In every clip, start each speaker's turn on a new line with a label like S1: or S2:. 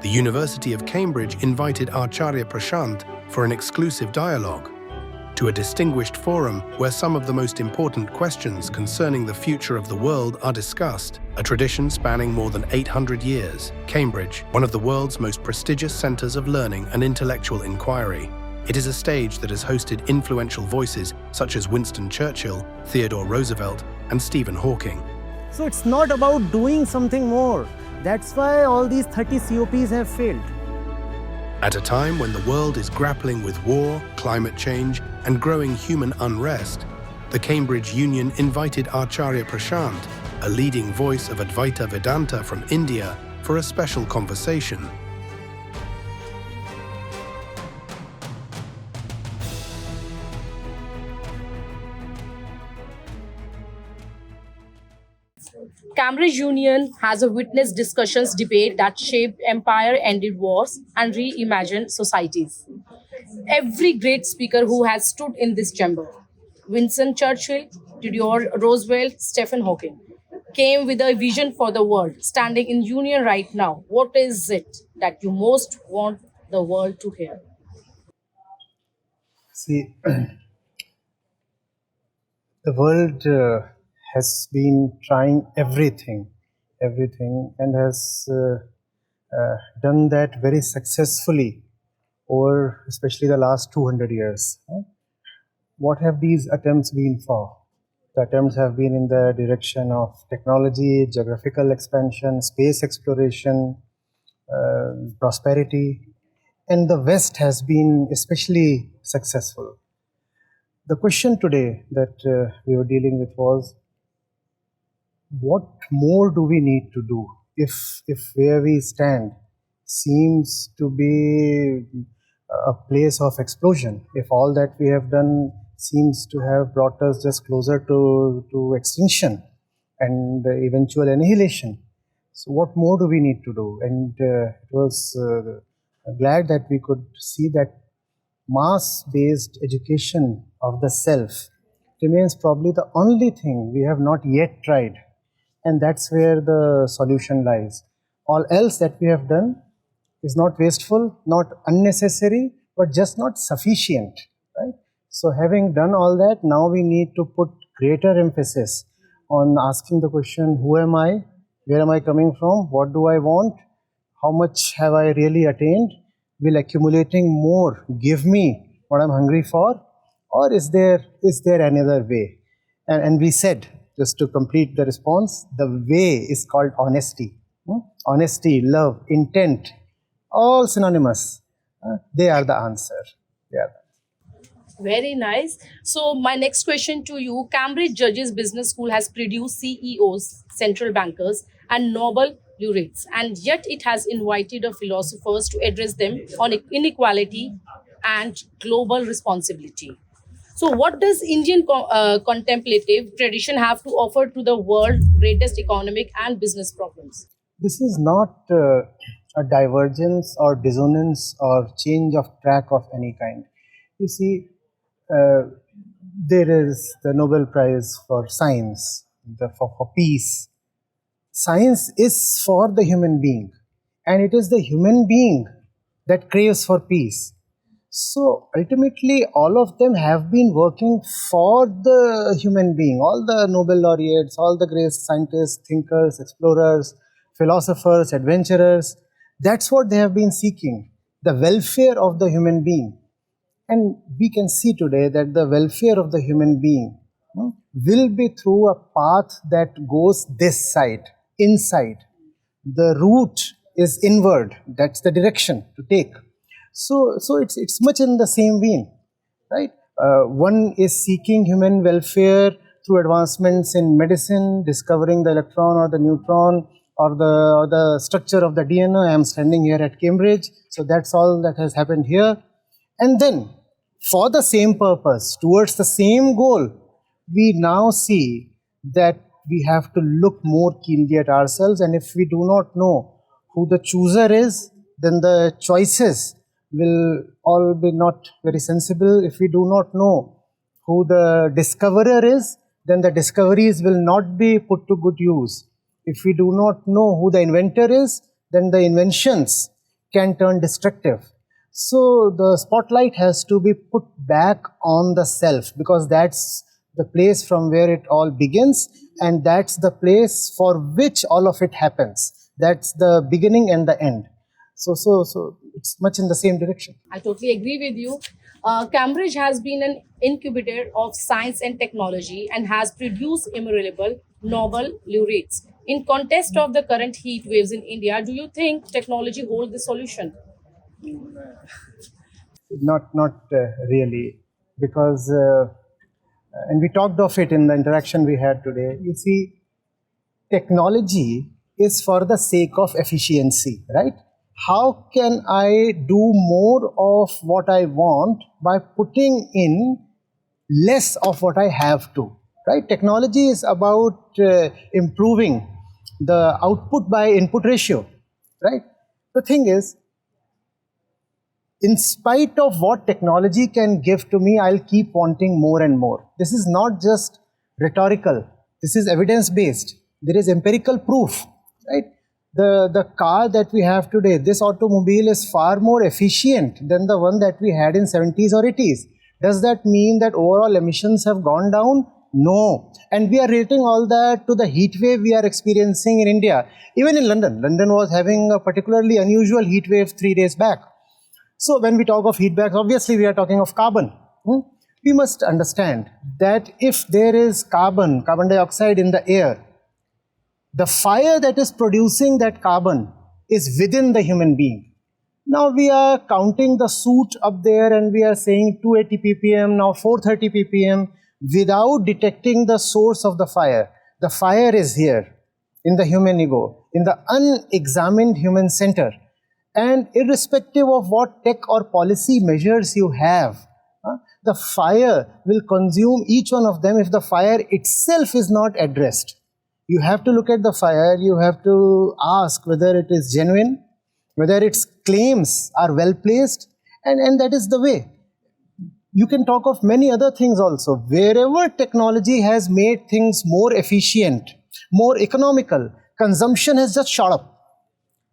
S1: the University of Cambridge invited Acharya Prashant for an exclusive dialogue to a distinguished forum where some of the most important questions concerning the future of the world are discussed. A tradition spanning more than 800 years, Cambridge, one of the world's most prestigious centers of learning and intellectual inquiry. It is a stage that has hosted influential voices such as Winston Churchill, Theodore Roosevelt, and Stephen Hawking.
S2: So it's not about doing something more. That's why all these 30 COPs have failed.
S1: At a time when the world is grappling with war, climate change, and growing human unrest, the Cambridge Union invited Acharya Prashant, a leading voice of Advaita Vedanta from India, for a special conversation.
S3: Cambridge Union has witnessed discussions, debate that shaped empire, ended wars, and reimagined societies. Every great speaker who has stood in this chamber, Winston Churchill, Theodore Roosevelt, Stephen Hawking, came with a vision for the world. Standing in union right now, what is it that you most want the world to hear?
S2: See, the world has been trying everything, and has done that very successfully over especially the last 200 years. What have these attempts been for? The attempts have been in the direction of technology, geographical expansion, space exploration, prosperity, and the West has been especially successful. The question today that we were dealing with was, what more do we need to do if where we stand seems to be a place of explosion, if all that we have done seems to have brought us just closer to extinction and eventual annihilation. So what more do we need to do? And it was glad that we could see that mass-based education of the self remains probably the only thing we have not yet tried. And that's where the solution lies. All else that we have done is not wasteful, not unnecessary, but just not sufficient, right? So having done all that, now we need to put greater emphasis on asking the question, who am I? Where am I coming from? What do I want? How much have I really attained? Will accumulating more give me what I'm hungry for? Or is there another way? And we said, just to complete the response, the way is called honesty. Honesty, love, intent, all synonymous. They are the answer.
S3: Very nice. So my next question to you, Cambridge Judges Business School has produced CEOs, central bankers, and Nobel laureates, and yet it has invited philosophers to address them on inequality and global responsibility. So what does Indian contemplative tradition have to offer to the world's greatest economic and business problems?
S2: This is not a divergence or dissonance or change of track of any kind. You see, there is the Nobel Prize for Science, for peace. Science is for the human being, and it is the human being that craves for peace. So ultimately, all of them have been working for the human being. All the Nobel laureates, all the great scientists, thinkers, explorers, philosophers, adventurers, that's what they have been seeking, the welfare of the human being. And we can see today that the welfare of the human being will be through a path that goes this side, inside. The route is inward. That's the direction to take. So it's much in the same vein, right? One is seeking human welfare through advancements in medicine, discovering the electron or the neutron or the structure of the DNA. I am standing here at Cambridge, so that's all that has happened here. And then, for the same purpose, towards the same goal, we now see that we have to look more keenly at ourselves, and if we do not know who the chooser is, then the choices will all be not very sensible. If we do not know who the discoverer is, then the discoveries will not be put to good use. If we do not know who the inventor is, then the inventions can turn destructive. So the spotlight has to be put back on the self, because that's the place from where it all begins, and that's the place for which all of it happens. That's the beginning and the end. So it's much in the same direction.
S3: I totally agree with you. Cambridge has been an incubator of science and technology and has produced immeasurable Nobel laureates. In context of the current heat waves in India, do you think technology holds the solution?
S2: Not really, because and we talked of it in the interaction we had today. You see, technology is for the sake of efficiency, right? How can I do more of what I want by putting in less of what I have to, right? Technology is about improving the output by input ratio, right? The thing is, in spite of what technology can give to me, I'll keep wanting more and more. This is not just rhetorical. This is evidence-based. There is empirical proof, right? The car that we have today, this automobile is far more efficient than the one that we had in 70s or 80s. Does that mean that overall emissions have gone down? No. And we are relating all that to the heat wave we are experiencing in India. Even in London. London was having a particularly unusual heat wave 3 days back. So when we talk of heat waves, obviously we are talking of carbon. We must understand that if there is carbon dioxide in the air, the fire that is producing that carbon is within the human being. Now we are counting the soot up there and we are saying 280 ppm, now 430 ppm, without detecting the source of the fire. The fire is here in the human ego, in the unexamined human center. And irrespective of what tech or policy measures you have, the fire will consume each one of them if the fire itself is not addressed. You have to look at the fire, you have to ask whether it is genuine, whether its claims are well placed, and that is the way. You can talk of many other things also. Wherever technology has made things more efficient, more economical, consumption has just shot up.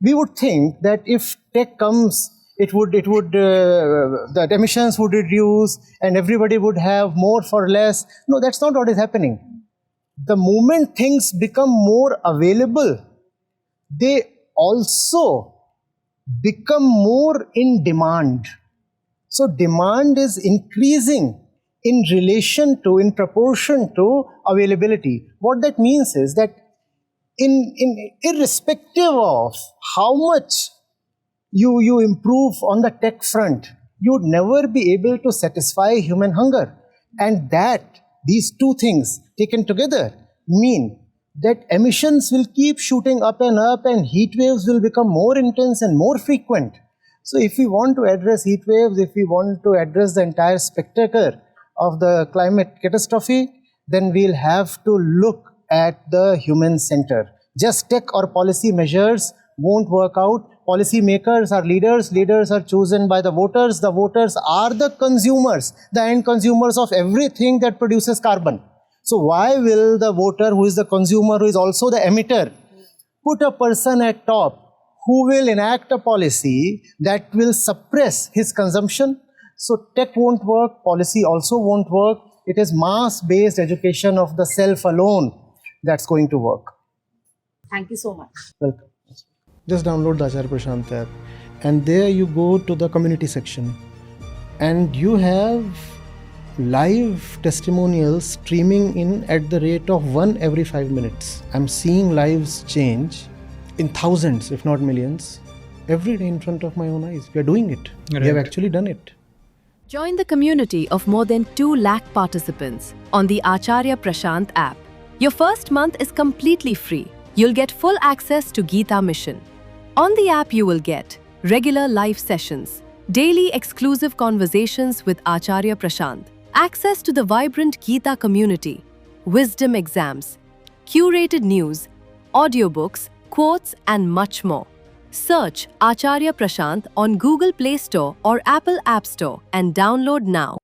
S2: We would think that if tech comes, the emissions would reduce and everybody would have more for less. No, that's not what is happening. The moment things become more available, they also become more in demand. So demand is increasing in relation to, in proportion to availability. What that means is that irrespective of how much you improve on the tech front, you would never be able to satisfy human hunger. And that these two things taken together mean that emissions will keep shooting up and heat waves will become more intense and more frequent. So if we want to address heat waves, if we want to address the entire spectacle of the climate catastrophe, then we'll have to look at the human center. Just tech or policy measures won't work out. Policy makers are leaders. Leaders are chosen by the voters. The voters are the consumers, the end consumers of everything that produces carbon. So why will the voter, who is the consumer, who is also the emitter, put a person at top who will enact a policy that will suppress his consumption? So tech won't work, policy also won't work. It is mass-based education of the self alone that's going to work.
S3: Thank you so much.
S2: Welcome. Just download the Acharya Prashant app, and there you go to the community section, and you have live testimonials streaming in at the rate of 1 every 5 minutes. I'm seeing lives change in thousands, if not millions, every day in front of my own eyes. We are doing it.
S4: Right.
S2: We have actually done it.
S5: Join the community of more than 2 lakh participants on the Acharya Prashant app. Your first month is completely free. You'll get full access to Gita Mission. On the app, you will get regular live sessions, daily exclusive conversations with Acharya Prashant, access to the vibrant Gita community, wisdom exams, curated news, audiobooks, quotes, and much more. Search Acharya Prashant on Google Play Store or Apple App Store and download now.